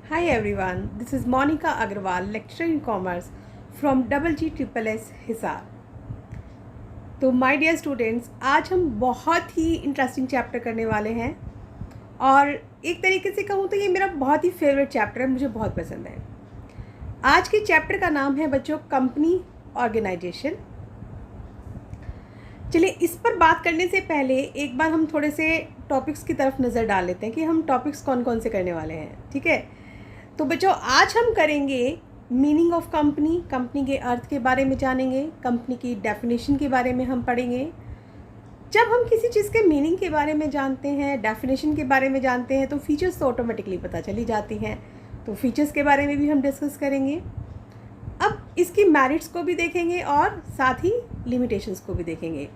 Hi everyone, this is Monica Agarwal, lecturer in commerce from GGSSS Hisar. तो my dear students, आज हम बहुत ही interesting chapter करने वाले हैं और एक तरीके से कहूँ तो ये मेरा बहुत ही फेवरेट चैप्टर है, मुझे बहुत पसंद है। आज के चैप्टर का नाम है बच्चों कंपनी ऑर्गेनाइजेशन। चलिए इस पर बात करने से पहले एक बार हम थोड़े से टॉपिक्स की तरफ नज़र डाल लेते हैं कि हम टॉपिक्स कौन कौन से करने वाले हैं। ठीक है, तो बच्चों आज हम करेंगे मीनिंग ऑफ कंपनी, कंपनी के अर्थ के बारे में जानेंगे, कंपनी की डेफिनेशन के बारे में हम पढ़ेंगे। जब हम किसी चीज़ के मीनिंग के बारे में जानते हैं, डेफिनेशन के बारे में जानते हैं, तो फीचर्स तो ऑटोमेटिकली पता चली जाती हैं। तो फीचर्स के बारे में भी हम डिस्कस करेंगे। अब इसकी मेरिट्स को भी देखेंगे और साथ ही लिमिटेशंस को भी देखेंगे,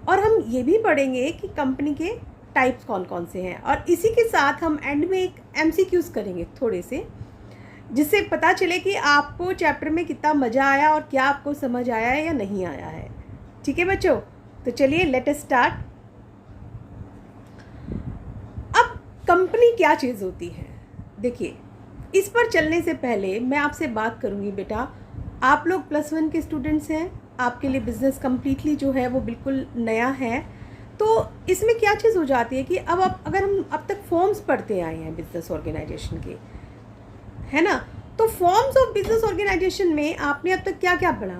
और हम ये भी पढ़ेंगे कि कंपनी के टाइप्स कौन कौन से हैं। और इसी के साथ हम एंड में एक MCQs करेंगे थोड़े से, जिससे पता चले कि आपको चैप्टर में कितना मज़ा आया और क्या आपको समझ आया है या नहीं आया है। ठीक है बच्चों, तो चलिए लेट अस स्टार्ट। अब कंपनी क्या चीज़ होती है, देखिए इस पर चलने से पहले मैं आपसे बात करूंगी। बेटा आप लोग +1 के स्टूडेंट्स हैं, आपके लिए बिज़नेस कम्प्लीटली जो है वो बिल्कुल नया है। तो इसमें क्या चीज़ हो जाती है कि अगर हम अब तक फॉर्म्स पढ़ते आए हैं बिजनेस ऑर्गेनाइजेशन के, है ना, तो फॉर्म्स ऑफ बिजनेस ऑर्गेनाइजेशन में आपने अब तक क्या क्या पढ़ा?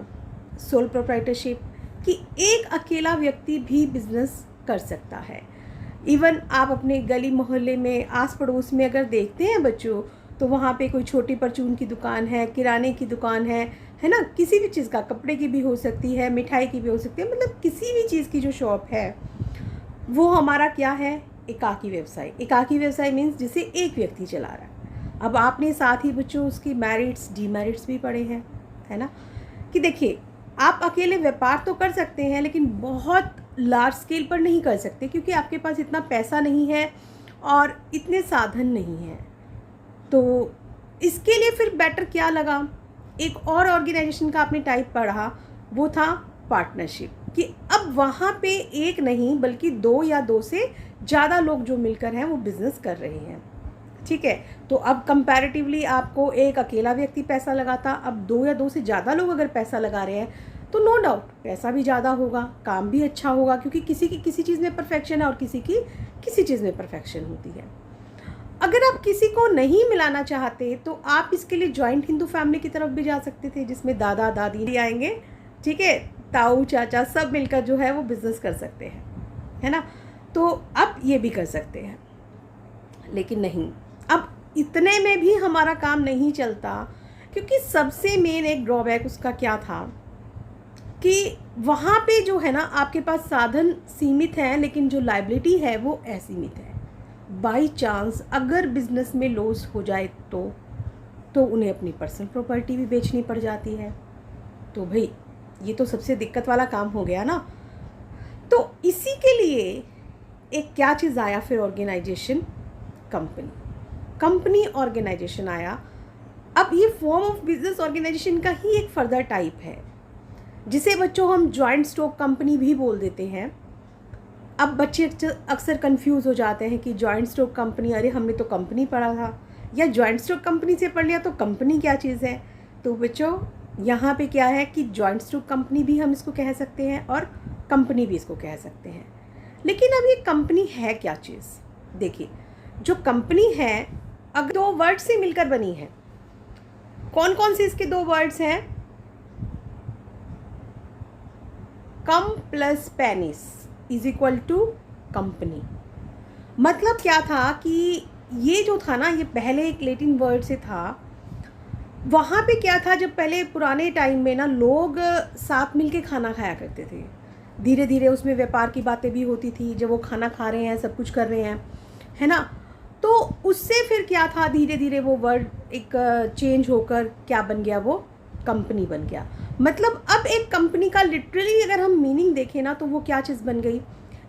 सोल प्रोप्राइटरशिप, कि एक अकेला व्यक्ति भी बिजनेस कर सकता है। इवन आप अपने गली मोहल्ले में आस पड़ोस में अगर देखते हैं बच्चों, तो वहाँ पे कोई छोटी परचून की दुकान है, किराने की दुकान है ना, किसी भी चीज़ का, कपड़े की भी हो सकती है, मिठाई की भी हो सकती है, मतलब किसी भी चीज़ की जो शॉप है वो हमारा क्या है? एकाकी व्यवसाय। एकाकी व्यवसाय मीन्स जिसे एक व्यक्ति चला रहा है। अब आपने साथ ही बच्चों उसकी मेरिट्स डीमेरिट्स भी पढ़े हैं, है ना, कि देखिए आप अकेले व्यापार तो कर सकते हैं लेकिन बहुत लार्ज स्केल पर नहीं कर सकते, क्योंकि आपके पास इतना पैसा नहीं है और इतने साधन नहीं हैं। तो इसके लिए फिर बेटर क्या लगा, एक और ऑर्गेनाइजेशन का आपने टाइप पढ़ा, वो था पार्टनरशिप, कि अब वहाँ पे एक नहीं बल्कि 2 या 2 से ज़्यादा लोग जो मिलकर हैं वो बिज़नेस कर रहे हैं। ठीक है, तो अब कंपैरेटिवली आपको एक अकेला व्यक्ति पैसा लगाता, अब 2 या 2 से ज़्यादा लोग अगर पैसा लगा रहे हैं तो नो डाउट पैसा भी ज़्यादा होगा, काम भी अच्छा होगा, क्योंकि किसी की किसी चीज़ में परफेक्शन है और किसी की किसी चीज़ में परफेक्शन होती है। अगर आप किसी को नहीं मिलाना चाहते तो आप इसके लिए जॉइंट हिंदू फैमिली की तरफ भी जा सकते थे, जिसमें दादा दादी आएंगे, ठीक है, ताऊ चाचा सब मिलकर जो है वो बिज़नेस कर सकते हैं, है ना। तो अब ये भी कर सकते हैं, लेकिन नहीं, अब इतने में भी हमारा काम नहीं चलता, क्योंकि सबसे मेन एक ड्रॉबैक उसका क्या था कि वहाँ पे जो है ना आपके पास साधन सीमित हैं, लेकिन जो लायबिलिटी है वो असीमित है। बाई चांस अगर बिजनेस में लॉस हो जाए तो उन्हें अपनी पर्सनल प्रॉपर्टी भी बेचनी पड़ जाती है। तो भाई ये तो सबसे दिक्कत वाला काम हो गया ना। तो इसी के लिए एक क्या चीज़ आया फिर, ऑर्गेनाइजेशन, कंपनी ऑर्गेनाइजेशन आया। अब ये फॉर्म ऑफ बिजनेस ऑर्गेनाइजेशन का ही एक फर्दर टाइप है, जिसे बच्चों हम जॉइंट स्टॉक कंपनी भी बोल देते हैं। अब बच्चे अक्सर कंफ्यूज हो जाते हैं कि जॉइंट स्टॉक कंपनी, अरे हमने तो कंपनी पढ़ा था, या जॉइंट स्टॉक कंपनी से पढ़ लिया तो कंपनी क्या चीज़ है। तो बच्चों यहाँ पे क्या है कि जॉइंट स्टॉक कंपनी भी हम इसको कह सकते हैं और कंपनी भी इसको कह सकते हैं। लेकिन अब ये कंपनी है क्या चीज़? देखिए जो कंपनी है अगर 2 वर्ड से मिलकर बनी है, कौन कौन से इसके 2 वर्ड्स हैं? Come plus penis is equal to company. मतलब क्या था कि ये जो था ना, ये पहले एक लैटिन वर्ड से था। वहाँ पे क्या था, जब पहले पुराने टाइम में ना लोग साथ मिलके खाना खाया करते थे, धीरे धीरे उसमें व्यापार की बातें भी होती थी। जब वो खाना खा रहे हैं, सब कुछ कर रहे हैं, है ना, तो उससे फिर क्या था, धीरे धीरे वो वर्ड एक चेंज होकर क्या बन गया, वो कंपनी बन गया। मतलब अब एक कंपनी का लिटरली अगर हम मीनिंग देखें ना, तो वो क्या चीज़ बन गई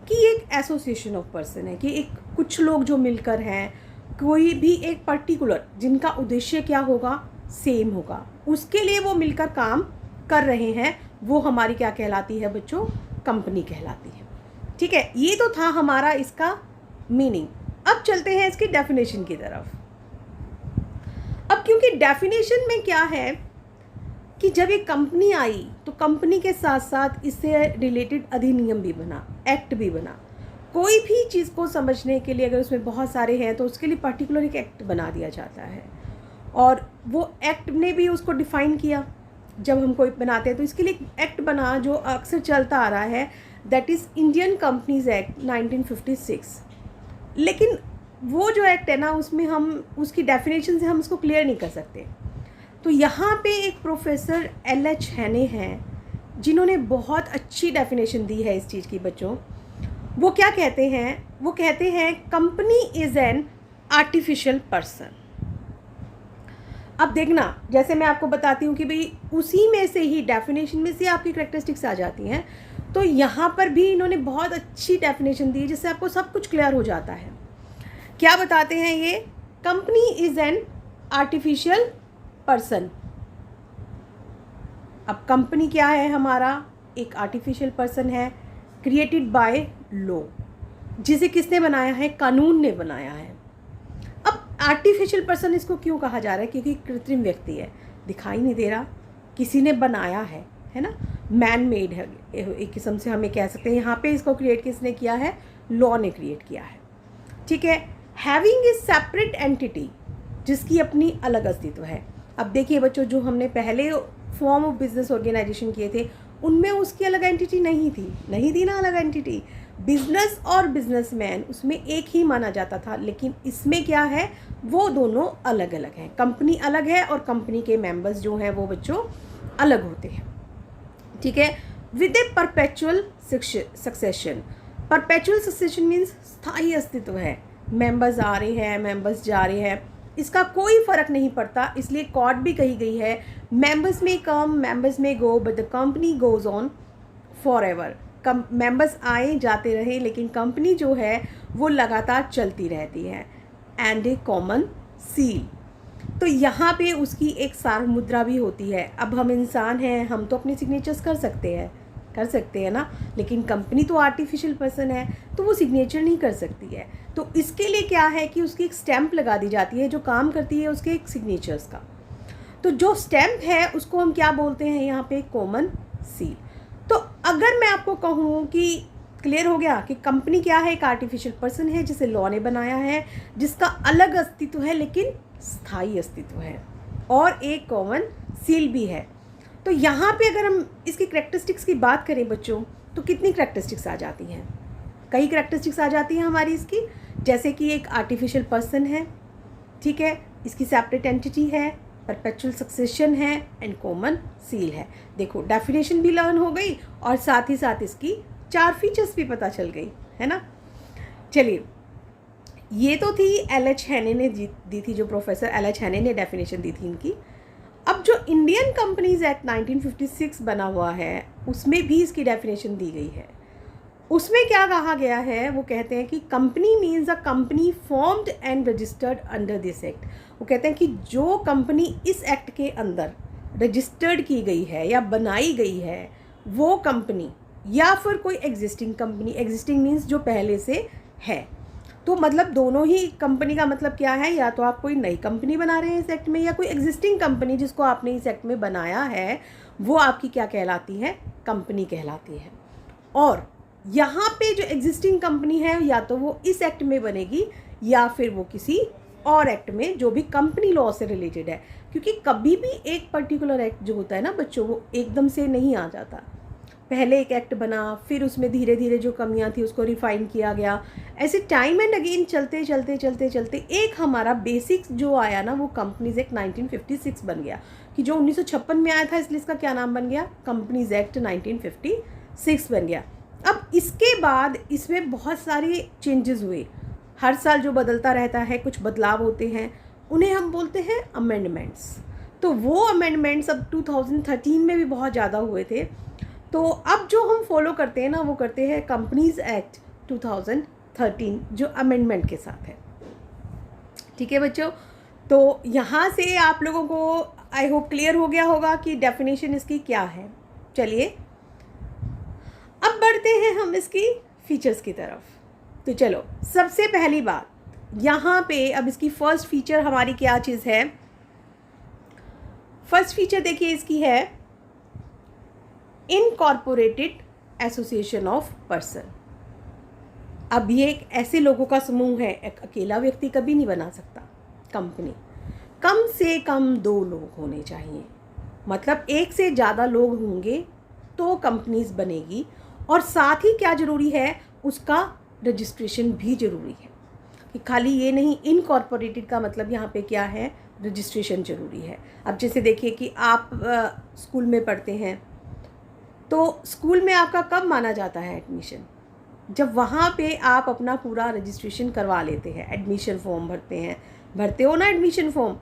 कि एक एसोसिएशन ऑफ पर्सन है, कि एक कुछ लोग जो मिलकर हैं, कोई भी एक पर्टिकुलर जिनका उद्देश्य क्या होगा, सेम होगा, उसके लिए वो मिलकर काम कर रहे हैं, वो हमारी क्या कहलाती है बच्चों? कंपनी कहलाती है। ठीक है, ये तो था हमारा इसका मीनिंग। अब चलते हैं इसकी डेफिनेशन की तरफ। क्योंकि डेफिनेशन में क्या है कि जब एक कंपनी आई तो कंपनी के साथ साथ इससे रिलेटेड अधिनियम भी बना, एक्ट भी बना। कोई भी चीज़ को समझने के लिए अगर उसमें बहुत सारे हैं तो उसके लिए पर्टिकुलर एक एक्ट बना दिया जाता है, और वो एक्ट ने भी उसको डिफ़ाइन किया। जब हम कोई बनाते हैं तो इसके लिए एक्ट बना जो अक्सर चलता आ रहा है, that is Indian companies act 1956। लेकिन वो जो एक्ट है ना, उसमें हम उसकी डेफिनेशन से हम उसको क्लियर नहीं कर सकते। तो यहाँ पे एक प्रोफेसर LH हैने हैं जिन्होंने बहुत अच्छी डेफिनेशन दी है इस चीज़ की बच्चों। वो क्या कहते हैं? वो कहते हैं company is an artificial person. अब देखना, जैसे मैं आपको बताती हूँ कि भाई उसी में से ही डेफिनेशन में से आपकी कैरेक्टरिस्टिक्स आ जाती हैं, तो यहाँ पर भी इन्होंने बहुत अच्छी डेफिनेशन दी जिससे आपको सब कुछ क्लियर हो जाता है। क्या बताते हैं ये? Company is an artificial person. अब कंपनी क्या है? हमारा एक आर्टिफिशियल पर्सन है, क्रिएटेड बाय लॉ, जिसे किसने बनाया है? कानून ने बनाया है। अब आर्टिफिशियल पर्सन इसको क्यों कहा जा रहा है? क्योंकि कृत्रिम व्यक्ति है, दिखाई नहीं दे रहा, किसी ने बनाया है ना, मैन मेड है एक किस्म से हमें कह सकते हैं। यहाँ पे इसको क्रिएट किसने किया है? लॉ ने क्रिएट किया है, ठीक है। हैविंग ए सेपरेट एंटिटी, जिसकी अपनी अलग अस्तित्व है। अब देखिए बच्चों, जो हमने पहले फॉर्म ऑफ बिजनेस ऑर्गेनाइजेशन किए थे उनमें उसकी अलग एंटिटी नहीं थी ना अलग एंटिटी। बिजनेस और बिजनेसमैन उसमें एक ही माना जाता था, लेकिन इसमें क्या है? वो दोनों अलग अलग हैं। कंपनी अलग है और कंपनी के मेंबर्स जो हैं वो बच्चों अलग होते हैं, ठीक है। With A perpetual succession. Perpetual succession means स्थायी अस्तित्व है, मेंबर्स आ रहे हैं, मेंबर्स जा रहे हैं, इसका कोई फ़र्क नहीं पड़ता। इसलिए कॉड भी कही गई है, मेंबर्स में come, members may go, but the company goes on forever. Members आए जाते रहे लेकिन कंपनी जो है वो लगातार चलती रहती है। एंड ए कॉमन सील, तो यहाँ पे उसकी एक सार मुद्रा भी होती है। अब हम इंसान हैं, हम तो अपने सिग्नेचर्स कर सकते हैं ना, लेकिन कंपनी तो आर्टिफिशियल पर्सन है तो वो सिग्नेचर नहीं कर सकती है। तो इसके लिए क्या है कि उसकी एक स्टैंप लगा दी जाती है जो काम करती है उसके एक सिग्नेचर्स का। तो जो स्टैंप है उसको हम क्या बोलते हैं यहाँ पे? Common seal. तो अगर मैं आपको कहूँ कि क्लियर हो गया कि कंपनी क्या है? एक आर्टिफिशियल पर्सन है जिसे लॉ ने बनाया है, जिसका अलग अस्तित्व है लेकिन स्थायी अस्तित्व है, और एक कॉमन सील भी है। तो यहाँ पे अगर हम इसकी कैरेक्टरिस्टिक्स की बात करें बच्चों, तो कितनी कैरेक्टरिस्टिक्स आ जाती हैं? कई कैरेक्टरिस्टिक्स आ जाती हैं हमारी इसकी, जैसे कि एक आर्टिफिशियल पर्सन है, ठीक है, इसकी सेपरेट एंटिटी है, परपेचुअल सक्सेशन है एंड कॉमन सील है। देखो डेफिनेशन भी लर्न हो गई और साथ ही साथ इसकी 4 फीचर्स भी पता चल गई, है ना। चलिए, ये तो थी LH हैने ने दी थी, जो प्रोफेसर LH हैने ने डेफिनेशन दी थी इनकी। अब जो इंडियन कंपनीज एक्ट 1956 बना हुआ है उसमें भी इसकी डेफिनेशन दी गई है। उसमें क्या कहा गया है? वो कहते हैं कि company means a company formed and registered under this act. वो कहते हैं कि जो कंपनी इस एक्ट के अंदर रजिस्टर्ड की गई है या बनाई गई है वो कंपनी, या फिर कोई एग्जिस्टिंग कंपनी, एग्जिस्टिंग मीन्स जो पहले से है। तो मतलब दोनों ही कंपनी का मतलब क्या है? या तो आप कोई नई कंपनी बना रहे हैं इस एक्ट में, या कोई एग्जिस्टिंग कंपनी जिसको आपने इस एक्ट में बनाया है वो आपकी क्या कहलाती है? कंपनी कहलाती है। और यहाँ पे जो एग्जिस्टिंग कंपनी है या तो वो इस एक्ट में बनेगी या फिर वो किसी और एक्ट में जो भी कंपनी लॉ से रिलेटेड है, क्योंकि कभी भी एक पर्टिकुलर एक्ट जो होता है ना बच्चों, वो एकदम से नहीं आ जाता। पहले एक एक्ट बना, फिर उसमें धीरे धीरे जो कमियां थी उसको रिफाइन किया गया, ऐसे टाइम एंड अगेन चलते चलते चलते चलते एक हमारा बेसिक जो आया ना वो कंपनीज एक्ट 1956 बन गया, कि जो 1956 में आया था इसलिए इसका क्या नाम बन गया? कंपनीज एक्ट 1956 बन गया। अब इसके बाद इसमें बहुत सारे चेंजेस हुए, हर साल जो बदलता रहता है कुछ बदलाव होते हैं, उन्हें हम बोलते हैं अमेंडमेंट्स। तो वो अमेंडमेंट्स अब 2013 में भी बहुत ज़्यादा हुए थे। तो अब जो हम फॉलो करते हैं ना वो करते हैं कंपनीज एक्ट 2013 जो अमेंडमेंट के साथ है, ठीक है बच्चों। तो यहाँ से आप लोगों को आई होप क्लियर हो गया होगा कि डेफिनेशन इसकी क्या है। चलिए अब बढ़ते हैं हम इसकी फीचर्स की तरफ। तो चलो, सबसे पहली बात यहाँ पे अब इसकी फर्स्ट फीचर हमारी क्या चीज़ है? फर्स्ट फीचर देखिए इसकी है इनकॉर्पोरेटेड एसोसिएशन ऑफ पर्सन। अब ये एक ऐसे लोगों का समूह है, एक अकेला व्यक्ति कभी नहीं बना सकता कंपनी। कम से कम 2 लोग होने चाहिए, मतलब एक से ज़्यादा लोग होंगे तो कंपनीज बनेगी। और साथ ही क्या ज़रूरी है, उसका रजिस्ट्रेशन भी ज़रूरी है कि खाली ये नहीं, इनकॉर्पोरेटेड का मतलब यहाँ पे क्या है, रजिस्ट्रेशन ज़रूरी है। अब जैसे देखिए कि आप स्कूल में पढ़ते हैं तो स्कूल में आपका कब माना जाता है एडमिशन, जब वहाँ पे आप अपना पूरा रजिस्ट्रेशन करवा लेते हैं, एडमिशन फॉर्म भरते हो ना एडमिशन फॉर्म।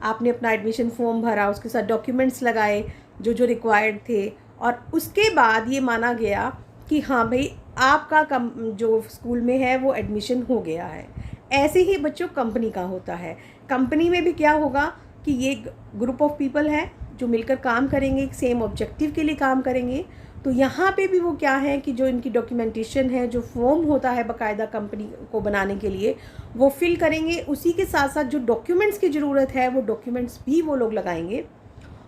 आपने अपना एडमिशन फॉर्म भरा, उसके साथ डॉक्यूमेंट्स लगाए जो जो रिक्वायर्ड थे, और उसके बाद ये माना गया कि हाँ भाई आपका जो स्कूल में है वो एडमिशन हो गया है। ऐसे ही बच्चों कंपनी का होता है। कंपनी में भी क्या होगा कि ये ग्रुप ऑफ पीपल है जो मिलकर काम करेंगे, एक सेम ऑब्जेक्टिव के लिए काम करेंगे। तो यहाँ पे भी वो क्या है कि जो इनकी डॉक्यूमेंटेशन है, जो फॉर्म होता है बाकायदा कंपनी को बनाने के लिए, वो फिल करेंगे। उसी के साथ साथ जो डॉक्यूमेंट्स की ज़रूरत है वो डॉक्यूमेंट्स भी वो लोग लगाएंगे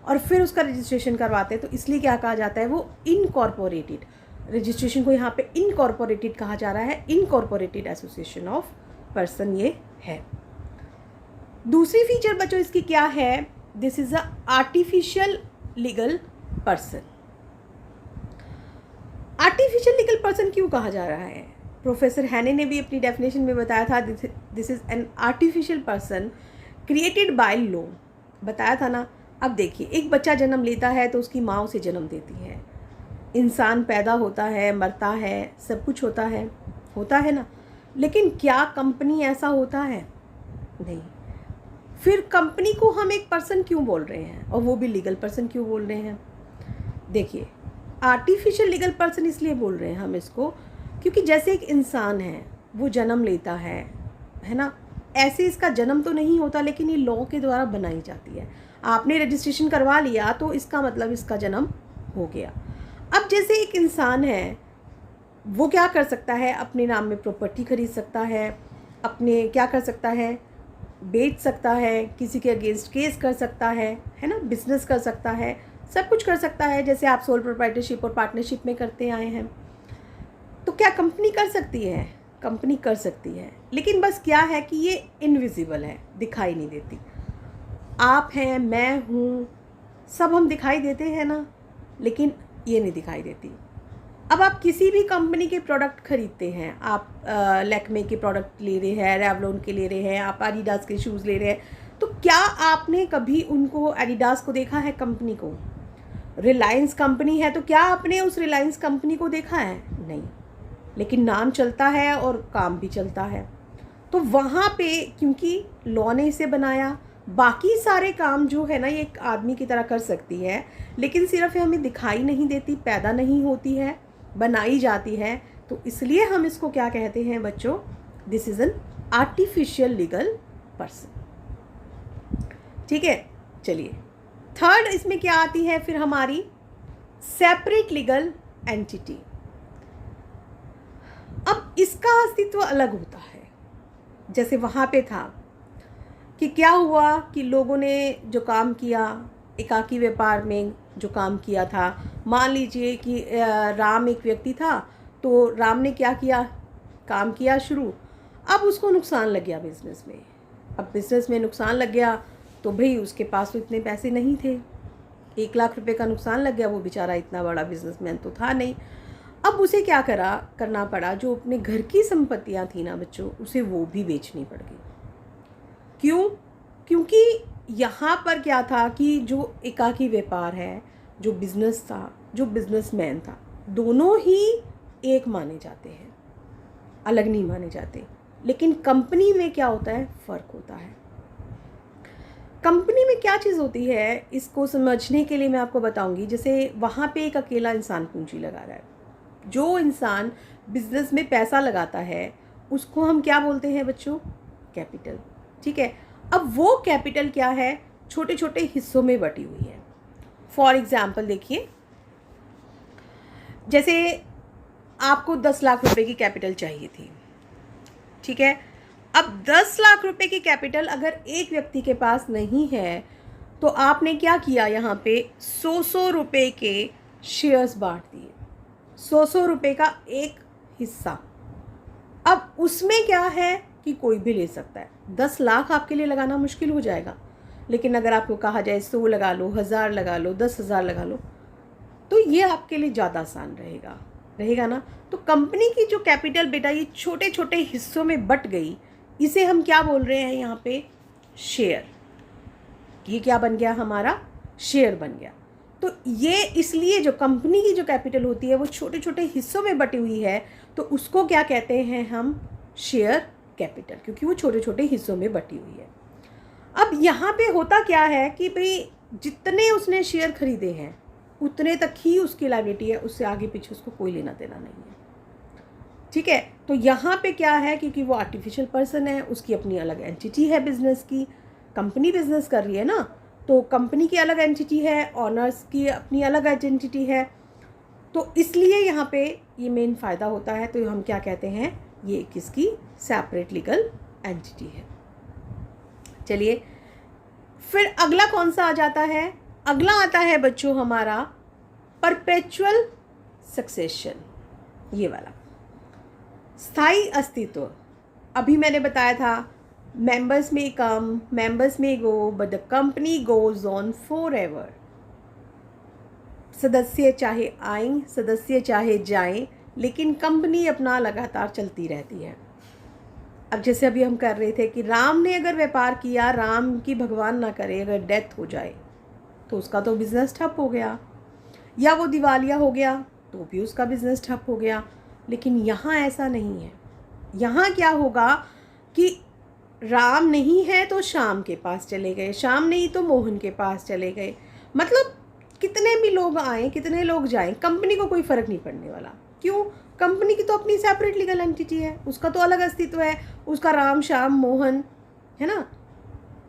और फिर उसका रजिस्ट्रेशन करवाते हैं। तो इसलिए क्या कहा जाता है, वो इनकॉर्पोरेटेड रजिस्ट्रेशन को यहाँ पे इनकॉर्पोरेटेड कहा जा रहा है। इनकॉर्पोरेटेड एसोसिएशन ऑफ पर्सन ये है। दूसरी फीचर बच्चों इसकी क्या है, this is a artificial legal person. Artificial legal person क्यों कहा जा रहा है, प्रोफेसर हैने ने भी अपनी डेफिनेशन में बताया था, this is an artificial person created by law, बताया था ना। अब देखिए, एक बच्चा जन्म लेता है तो उसकी माँ उसे जन्म देती है, इंसान पैदा होता है, मरता है, सब कुछ होता है ना। लेकिन क्या कंपनी ऐसा होता है? नहीं। फिर कंपनी को हम एक पर्सन क्यों बोल रहे हैं, और वो भी लीगल पर्सन क्यों बोल रहे हैं? देखिए, आर्टिफिशियल लीगल पर्सन इसलिए बोल रहे हैं हम इसको क्योंकि जैसे एक इंसान है वो जन्म लेता है ना, ऐसे इसका जन्म तो नहीं होता, लेकिन ये लॉ के द्वारा बनाई जाती है। आपने रजिस्ट्रेशन करवा लिया तो इसका मतलब इसका जन्म हो गया। अब जैसे एक इंसान है, वो क्या कर सकता है, अपने नाम में प्रॉपर्टी खरीद सकता है, अपने क्या कर सकता है, बेच सकता है, किसी के अगेंस्ट केस कर सकता है ना, बिजनेस कर सकता है, सब कुछ कर सकता है, जैसे आप सोल प्रोप्राइटरशिप और पार्टनरशिप में करते आए हैं। तो क्या कंपनी कर सकती है? कंपनी कर सकती है, लेकिन बस क्या है कि ये इनविजिबल है, दिखाई नहीं देती। आप हैं, मैं हूँ, सब हम दिखाई देते हैं ना, लेकिन ये नहीं दिखाई देती। अब आप किसी भी कंपनी के प्रोडक्ट खरीदते हैं, आप लैक्मे के प्रोडक्ट ले रहे हैं, रेवलॉन के ले रहे हैं, आप एडिडास के शूज़ ले रहे हैं, तो क्या आपने कभी उनको एडिडास को देखा है, कंपनी को? रिलायंस कंपनी है तो क्या आपने उस रिलायंस कंपनी को देखा है? नहीं, लेकिन नाम चलता है और काम भी चलता है। तो वहाँ पे क्योंकि लॉ ने इसे बनाया, बाकी सारे काम जो है ना ये एक आदमी की तरह कर सकती है, लेकिन सिर्फ हमें दिखाई नहीं देती, पैदा नहीं होती है, बनाई जाती है। तो इसलिए हम इसको क्या कहते हैं बच्चों, this is an artificial legal person. ठीक है, चलिए थर्ड इसमें क्या आती है फिर हमारी, सेपरेट लीगल एंटिटी। अब इसका अस्तित्व अलग होता है, जैसे वहाँ पे था कि क्या हुआ कि लोगों ने जो काम किया, एकाकी व्यापार में जो काम किया था, मान लीजिए कि राम एक व्यक्ति था, तो राम ने क्या किया, काम किया शुरू, अब उसको नुकसान लग गया बिज़नेस में। अब बिज़नेस में नुकसान लग गया तो भाई उसके पास तो इतने पैसे नहीं थे, 1 लाख रुपए का नुकसान लग गया, वो बेचारा इतना बड़ा बिजनेसमैन तो था नहीं। अब उसे क्या करना पड़ा, जो अपने घर की संपत्तियां थी ना बच्चों, उसे वो भी बेचनी पड़ गई। क्यों? क्योंकि यहाँ पर क्या था कि जो एकाकी व्यापार है, जो बिजनेस था, जो बिजनेसमैन था, दोनों ही एक माने जाते हैं, अलग नहीं माने जाते। लेकिन कंपनी में क्या होता है, फ़र्क होता है। कंपनी में क्या चीज़ होती है, इसको समझने के लिए मैं आपको बताऊंगी। जैसे वहाँ पे एक अकेला इंसान पूंजी लगा रहा है, जो इंसान बिजनेस में पैसा लगाता है उसको हम क्या बोलते हैं बच्चों, कैपिटल। ठीक है, अब वो कैपिटल क्या है, छोटे छोटे हिस्सों में बटी हुई है। फॉर एग्जाम्पल देखिए, जैसे आपको 10 लाख रुपए की कैपिटल चाहिए थी, ठीक है। अब 10 लाख रुपए की कैपिटल अगर एक व्यक्ति के पास नहीं है तो आपने क्या किया, यहाँ पे 100 रुपये के शेयर्स बांट दिए, 100 रुपये का एक हिस्सा। अब उसमें क्या है कि कोई भी ले सकता है। 10 लाख आपके लिए लगाना मुश्किल हो जाएगा, लेकिन अगर आपको कहा जाए 100 लगा लो, 1000 लगा लो, 10,000 लगा लो, तो ये आपके लिए ज़्यादा आसान रहेगा ना। तो कंपनी की जो कैपिटल बेटा ये छोटे छोटे हिस्सों में बट गई, इसे हम क्या बोल रहे हैं यहाँ पे, शेयर। ये क्या बन गया, हमारा शेयर बन गया। तो ये इसलिए जो कंपनी की जो कैपिटल होती है वो छोटे छोटे हिस्सों में बटी हुई है, तो उसको क्या कहते हैं हम, शेयर कैपिटल, क्योंकि वो छोटे छोटे हिस्सों में बटी हुई है। अब यहाँ पे होता क्या है कि भाई जितने उसने शेयर खरीदे हैं उतने तक ही उसकी लायबिलिटी है, उससे आगे पीछे उसको कोई लेना देना नहीं है। ठीक है, तो यहाँ पे क्या है, क्योंकि वो आर्टिफिशियल पर्सन है, उसकी अपनी अलग एंटिटी है बिजनेस की, कंपनी बिजनेस कर रही है ना, तो कंपनी की अलग एंटिटी है, ऑनर्स की अपनी अलग आइडेंटिटी है, तो इसलिए यहाँ पे ये मेन फ़ायदा होता है। तो हम क्या कहते हैं, ये किसकी सेपरेट लीगल एंटिटी है। चलिए फिर अगला कौन सा आ जाता है, अगला आता है बच्चों हमारा परपेचुअल सक्सेशन, ये वाला स्थायी अस्तित्व। अभी मैंने बताया था मेंबर्स में come, members may go, but the company goes on forever. सदस्य चाहे आए, सदस्य चाहे जाएं, लेकिन कंपनी अपना लगातार चलती रहती है। अब जैसे अभी हम कर रहे थे कि राम ने अगर व्यापार किया, राम की भगवान ना करे अगर डेथ हो जाए तो उसका तो बिज़नेस ठप हो गया, या वो दिवालिया हो गया तो भी उसका बिज़नेस ठप हो गया। लेकिन यहाँ ऐसा नहीं है। यहाँ क्या होगा कि राम नहीं है तो श्याम के पास चले गए, श्याम नहीं तो मोहन के पास चले गए, मतलब कितने भी लोग आएँ, कितने लोग जाएं, कंपनी को कोई फ़र्क नहीं पड़ने वाला। क्यों, कंपनी की तो अपनी सेपरेट लीगल एंटिटी है, उसका तो अलग अस्तित्व है, उसका राम श्याम मोहन है ना,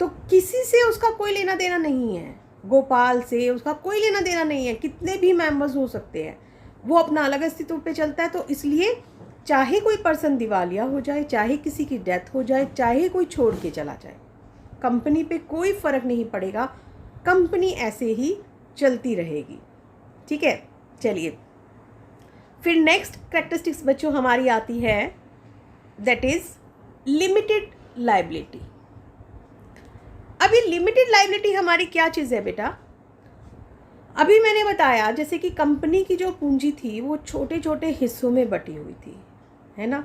तो किसी से उसका कोई लेना देना नहीं है, गोपाल से उसका कोई लेना देना नहीं है, कितने भी मेंबर्स हो सकते हैं, वो अपना अलग अस्तित्व पे चलता है। तो इसलिए चाहे कोई पर्सन दिवालिया हो जाए, चाहे किसी की डेथ हो जाए, चाहे कोई छोड़ के चला जाए, कंपनी पे कोई फ़र्क नहीं पड़ेगा, कंपनी ऐसे ही चलती रहेगी। ठीक है, चलिए फिर नेक्स्ट कैरेक्टरिस्टिक्स बच्चों हमारी आती है, दैट इज़ लिमिटेड लायबिलिटी। अभी लिमिटेड लायबिलिटी हमारी क्या चीज़ है बेटा, अभी मैंने बताया जैसे कि कंपनी की जो पूंजी थी वो छोटे छोटे हिस्सों में बटी हुई थी, है ना।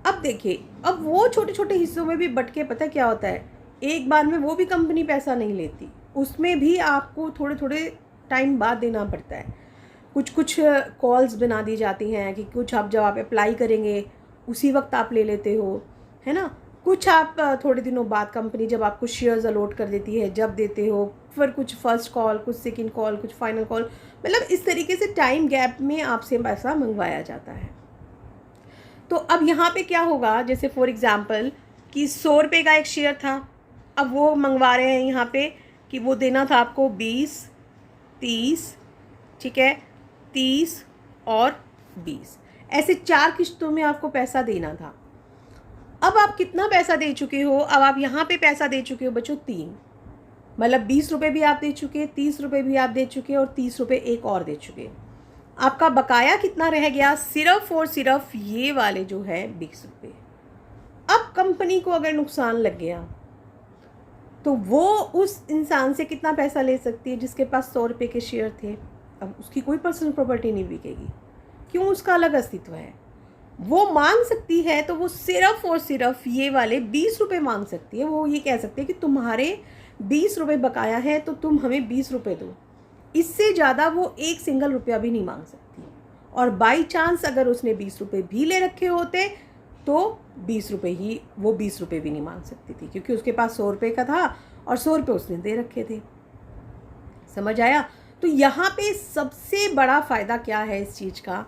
अब देखिए, अब वो छोटे छोटे हिस्सों में भी बट के पता क्या होता है, एक बार में वो भी कंपनी पैसा नहीं लेती, उसमें भी आपको थोड़े थोड़े टाइम बाद देना पड़ता है। कुछ कुछ कॉल्स बना दी जाती हैं कि कुछ आप जब आप अप्लाई करेंगे उसी वक्त आप ले लेते हो, है ना। कुछ आप थोड़े दिनों बाद कंपनी जब आपको शेयर्स अलॉट कर देती है जब देते हो, फिर कुछ फर्स्ट कॉल, कुछ सेकंड कॉल, कुछ फाइनल कॉल, मतलब इस तरीके से टाइम गैप में आपसे पैसा मंगवाया जाता है। तो अब यहाँ पे क्या होगा, जैसे फॉर एग्ज़ाम्पल कि 100 रुपये का एक शेयर था, अब वो मंगवा रहे हैं यहाँ पे कि वो देना था आपको 20, 30, ठीक है, 30 और 20, ऐसे 4 किश्तों में आपको पैसा देना था। अब आप कितना पैसा दे चुके हो, अब आप यहाँ पे पैसा दे चुके हो बच्चों 3, मतलब 20 रुपये भी आप दे चुके, 30 रुपये भी आप दे चुके और 30 रुपये एक और दे चुके। आपका बकाया कितना रह गया, सिर्फ और सिर्फ ये वाले जो है 20 रुपये। अब कंपनी को अगर नुकसान लग गया तो वो उस इंसान से कितना पैसा ले सकती है जिसके पास 100 रुपये के शेयर थे। अब उसकी कोई पर्सनल प्रॉपर्टी नहीं बिकेगी, क्यों, उसका अलग अस्तित्व है। वो मांग सकती है तो वो सिर्फ और सिर्फ ये वाले 20 रुपये मांग सकती है। वो ये कह सकती है कि तुम्हारे 20 रुपये बकाया है तो तुम हमें 20 रुपये दो, इससे ज़्यादा वो एक सिंगल रुपया भी नहीं मांग सकती। और बाई चांस अगर उसने 20 रुपये भी ले रखे होते तो 20 रुपये ही, वो 20 रुपये भी नहीं मांग सकती थी, क्योंकि उसके पास 100 रुपये का था और 100 रुपये उसने दे रखे थे। समझ आया। तो यहाँ पे सबसे बड़ा फ़ायदा क्या है इस चीज़ का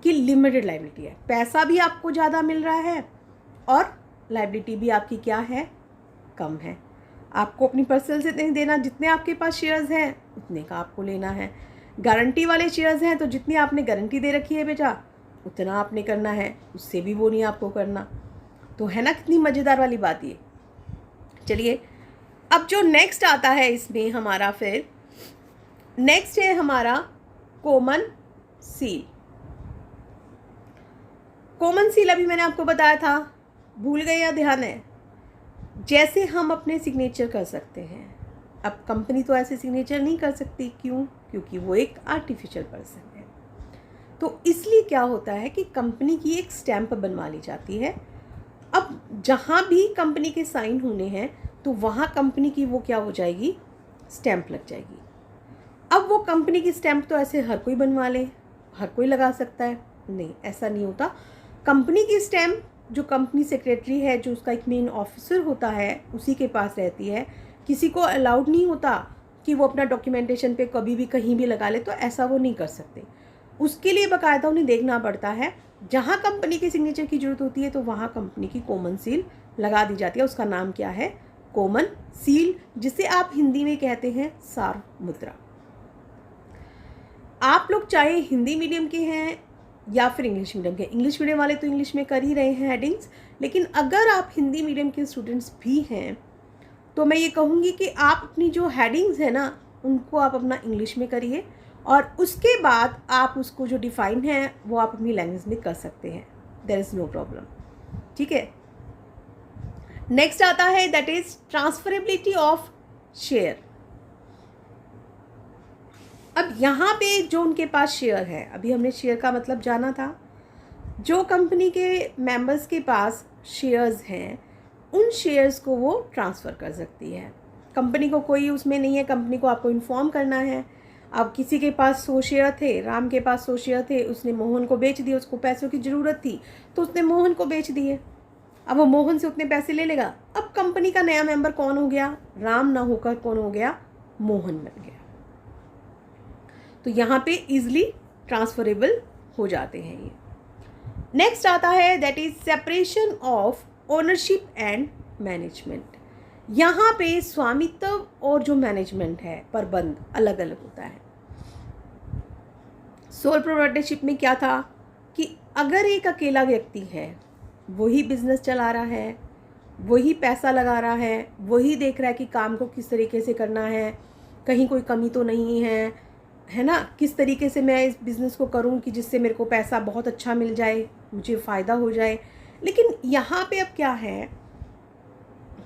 कि लिमिटेड लायबिलिटी है, पैसा भी आपको ज़्यादा मिल रहा है और लायबिलिटी भी आपकी क्या है, कम है। आपको अपनी पर्सनल से नहीं देना, जितने आपके पास शेयर्स हैं उतने का आपको लेना है। गारंटी वाले शेयर्स हैं तो जितनी आपने गारंटी दे रखी है बेटा उतना आपने करना है, उससे भी वो नहीं आपको करना। तो है ना कितनी मज़ेदार वाली बात ये। चलिए अब जो नेक्स्ट आता है इसमें हमारा, फिर नेक्स्ट है हमारा कॉमन सील। कॉमन सील अभी मैंने आपको बताया था, भूल गए या ध्यान है? जैसे हम अपने सिग्नेचर कर सकते हैं, अब कंपनी तो ऐसे सिग्नेचर नहीं कर सकती, क्यों? क्योंकि वो एक आर्टिफिशियल पर्सन है। तो इसलिए क्या होता है कि कंपनी की एक स्टैंप बनवा ली जाती है। अब जहाँ भी कंपनी के साइन होने हैं तो वहाँ कंपनी की वो क्या हो जाएगी, स्टैंप लग जाएगी। अब वो कंपनी की स्टैंप तो ऐसे हर कोई बनवा ले, हर कोई लगा सकता है? नहीं, ऐसा नहीं होता। कंपनी की स्टैंप जो कंपनी सेक्रेटरी है, जो उसका एक मेन ऑफिसर होता है, उसी के पास रहती है। किसी को अलाउड नहीं होता कि वो अपना डॉक्यूमेंटेशन पे कभी भी कहीं भी लगा ले, तो ऐसा वो नहीं कर सकते। उसके लिए बाकायदा उन्हें देखना पड़ता है, जहाँ कंपनी के सिग्नेचर की ज़रूरत होती है तो वहाँ कंपनी की कॉमन सील लगा दी जाती है। उसका नाम क्या है? कॉमन सील, जिसे आप हिंदी में कहते हैं सार मुद्रा। आप लोग चाहे हिंदी मीडियम के हैं या फिर इंग्लिश मीडियम के, इंग्लिश मीडियम वाले तो इंग्लिश में कर ही रहे हैं हेडिंग्स, लेकिन अगर आप हिंदी मीडियम के स्टूडेंट्स भी हैं तो मैं ये कहूँगी कि आप अपनी जो हेडिंग्स है ना, उनको आप अपना इंग्लिश में करिए, और उसके बाद आप उसको जो डिफाइन है वो आप अपनी लैंग्वेज में कर सकते हैं। देयर इज़ नो प्रॉब्लम, ठीक है। नेक्स्ट आता है that is transferability of share. अब यहाँ पे जो उनके पास शेयर है, अभी हमने शेयर का मतलब जाना था, जो कंपनी के मेंबर्स के पास शेयर्स हैं उन शेयर्स को वो ट्रांसफ़र कर सकती है। कंपनी को कोई उसमें नहीं है, कंपनी को आपको इन्फॉर्म करना है। अब किसी के पास 100 शेयर थे, राम के पास 100 शेयर थे, उसने मोहन को बेच दिए, उसको पैसों की ज़रूरत थी तो उसने मोहन को बेच दिए। अब वो मोहन से उतने पैसे ले लेगा। अब कंपनी का नया मेंबर कौन हो गया? राम ना होकर कौन हो गया? मोहन बन गया। तो यहाँ पे इजिली ट्रांसफरेबल हो जाते हैं ये। नेक्स्ट आता है that is separation of ownership and management. यहाँ पे स्वामित्व और जो मैनेजमेंट है, प्रबंध अलग अलग होता है। सोल प्रोप्राइटरशिप में क्या था कि अगर एक अकेला व्यक्ति है, वही बिजनेस चला रहा है, वही पैसा लगा रहा है, वही देख रहा है कि काम को किस तरीके से करना है, कहीं कोई कमी तो नहीं है ना, किस तरीके से मैं इस बिज़नेस को करूं कि जिससे मेरे को पैसा बहुत अच्छा मिल जाए, मुझे फ़ायदा हो जाए। लेकिन यहाँ पे अब क्या है,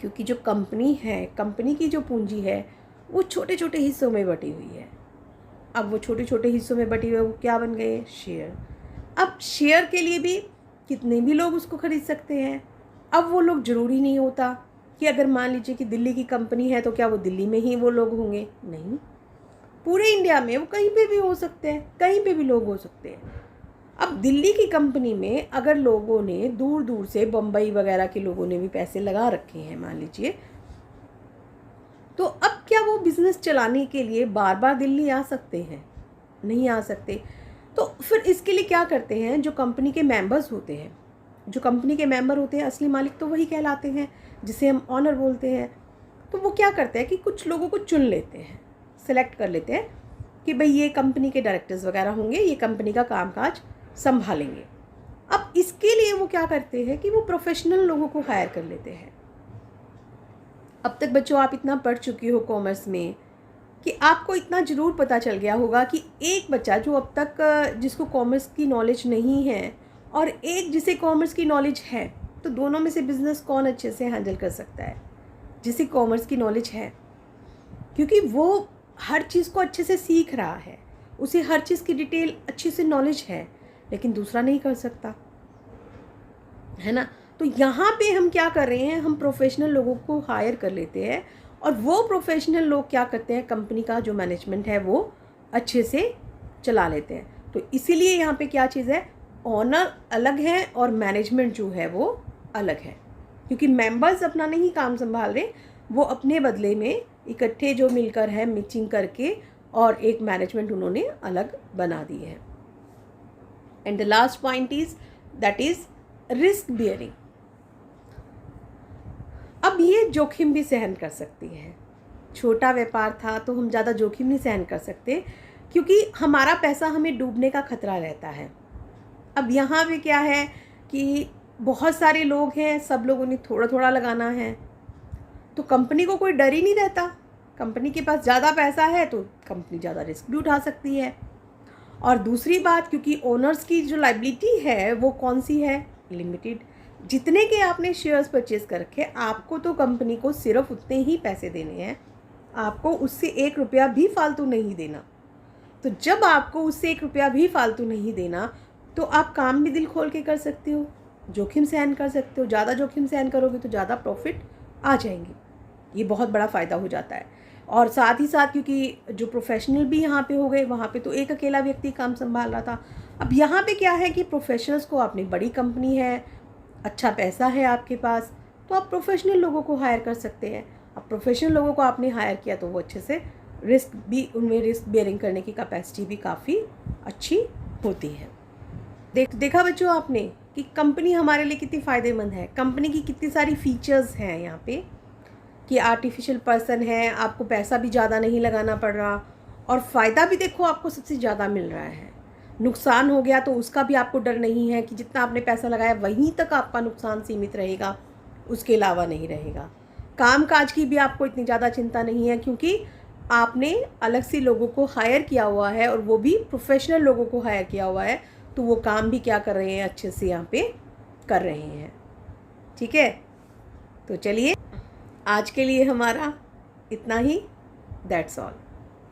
क्योंकि जो कंपनी है, कंपनी की जो पूंजी है वो छोटे छोटे हिस्सों में बटी हुई है। अब वो छोटे छोटे हिस्सों में बटी हुई है, वो क्या बन गए? शेयर। अब शेयर के लिए भी कितने भी लोग उसको खरीद सकते हैं। अब वो लोग ज़रूरी नहीं होता कि अगर मान लीजिए कि दिल्ली की कंपनी है तो क्या वो दिल्ली में ही वो लोग होंगे? नहीं, पूरे इंडिया में वो कहीं पे भी हो सकते हैं, कहीं पे भी लोग हो सकते हैं। अब दिल्ली की कंपनी में अगर लोगों ने दूर दूर से, बम्बई वगैरह के लोगों ने भी पैसे लगा रखे हैं मान लीजिए, तो अब क्या वो बिज़नेस चलाने के लिए बार बार दिल्ली आ सकते हैं? नहीं आ सकते। तो फिर इसके लिए क्या करते हैं, जो कंपनी के मेंबर्स होते हैं, जो कंपनी के मेंबर होते हैं, असली मालिक तो वही कहलाते हैं, जिसे हम ऑनर बोलते हैं। तो वो क्या करते हैं कि कुछ लोगों को चुन लेते हैं, सेलेक्ट कर लेते हैं कि भाई ये कंपनी के डायरेक्टर्स वगैरह होंगे, ये कंपनी का कामकाज संभालेंगे। अब इसके लिए वो क्या करते हैं कि वो प्रोफेशनल लोगों को हायर कर लेते हैं। अब तक बच्चों आप इतना पढ़ चुकी हो कॉमर्स में कि आपको इतना ज़रूर पता चल गया होगा कि एक बच्चा जो अब तक जिसको कॉमर्स की नॉलेज नहीं है और एक जिसे कॉमर्स की नॉलेज है, तो दोनों में से बिज़नेस कौन अच्छे से हैंडल कर सकता है? जिसे कॉमर्स की नॉलेज है, क्योंकि वो हर चीज़ को अच्छे से सीख रहा है, उसे हर चीज़ की डिटेल अच्छी से नॉलेज है, लेकिन दूसरा नहीं कर सकता, है ना। तो यहाँ पे हम क्या कर रहे हैं, हम प्रोफेशनल लोगों को हायर कर लेते हैं और वो प्रोफेशनल लोग क्या करते हैं, कंपनी का जो मैनेजमेंट है वो अच्छे से चला लेते हैं। तो इसीलिए यहाँ पे क्या चीज़ है, ऑनर अलग है और मैनेजमेंट जो है वो अलग है, क्योंकि मेंबर्स अपना नहीं काम संभाल रहे, वो अपने बदले में इकट्ठे जो मिलकर है, मिक्सिंग करके और एक मैनेजमेंट उन्होंने अलग बना दी है। And the last point is that is risk bearing. अब ये जोखिम भी सहन कर सकती है। छोटा व्यापार था तो हम ज़्यादा जोखिम नहीं सहन कर सकते, क्योंकि हमारा पैसा हमें डूबने का खतरा रहता है। अब यहाँ पे क्या है कि बहुत सारे लोग हैं, सब लोगों ने थोड़ा थोड़ा लगाना है, तो कंपनी को कोई डर ही नहीं रहता। कंपनी के पास ज़्यादा पैसा है तो कंपनी ज़्यादा रिस्क भी उठा सकती है। और दूसरी बात, क्योंकि ओनर्स की जो लायबिलिटी है वो कौन सी है, लिमिटेड। जितने के आपने शेयर्स परचेज कर रखे, आपको तो कंपनी को सिर्फ उतने ही पैसे देने हैं, आपको उससे 1 रुपया भी फालतू नहीं देना। तो जब आपको उससे 1 रुपया भी फालतू नहीं देना तो आप काम भी दिल खोल के कर सकते हो, जोखिम सहन कर सकते हो। ज़्यादा जोखिम सहन करोगे तो ज़्यादा प्रॉफिट आ जाएंगे, ये बहुत बड़ा फ़ायदा हो जाता है। और साथ ही साथ क्योंकि जो प्रोफेशनल भी यहाँ पे हो गए, वहाँ पे तो एक अकेला व्यक्ति काम संभाल रहा था। अब यहाँ पे क्या है कि प्रोफेशनल्स को, आपने बड़ी कंपनी है, अच्छा पैसा है आपके पास, तो आप प्रोफेशनल लोगों को हायर कर सकते हैं। अब प्रोफेशनल लोगों को आपने हायर किया तो वो अच्छे से रिस्क भी, उनमें रिस्क बेयरिंग करने की कैपेसिटी भी काफ़ी अच्छी होती है। देखा बच्चों आपने कि कंपनी हमारे लिए कितनी फ़ायदेमंद है। कंपनी की कितनी सारी फीचर्स हैं यहाँ पे कि आर्टिफिशियल पर्सन है, आपको पैसा भी ज़्यादा नहीं लगाना पड़ रहा, और फ़ायदा भी देखो आपको सबसे ज़्यादा मिल रहा है। नुकसान हो गया तो उसका भी आपको डर नहीं है कि जितना आपने पैसा लगाया वहीं तक आपका नुकसान सीमित रहेगा, उसके अलावा नहीं रहेगा। काम काज की भी आपको इतनी ज़्यादा चिंता नहीं है, क्योंकि आपने अलग से लोगों को हायर किया हुआ है, और वो भी प्रोफेशनल लोगों को हायर किया हुआ है, तो वो काम भी क्या कर रहे हैं, अच्छे से यहाँ पे कर रहे हैं। ठीक है, तो चलिए आज के लिए हमारा इतना ही। That's all.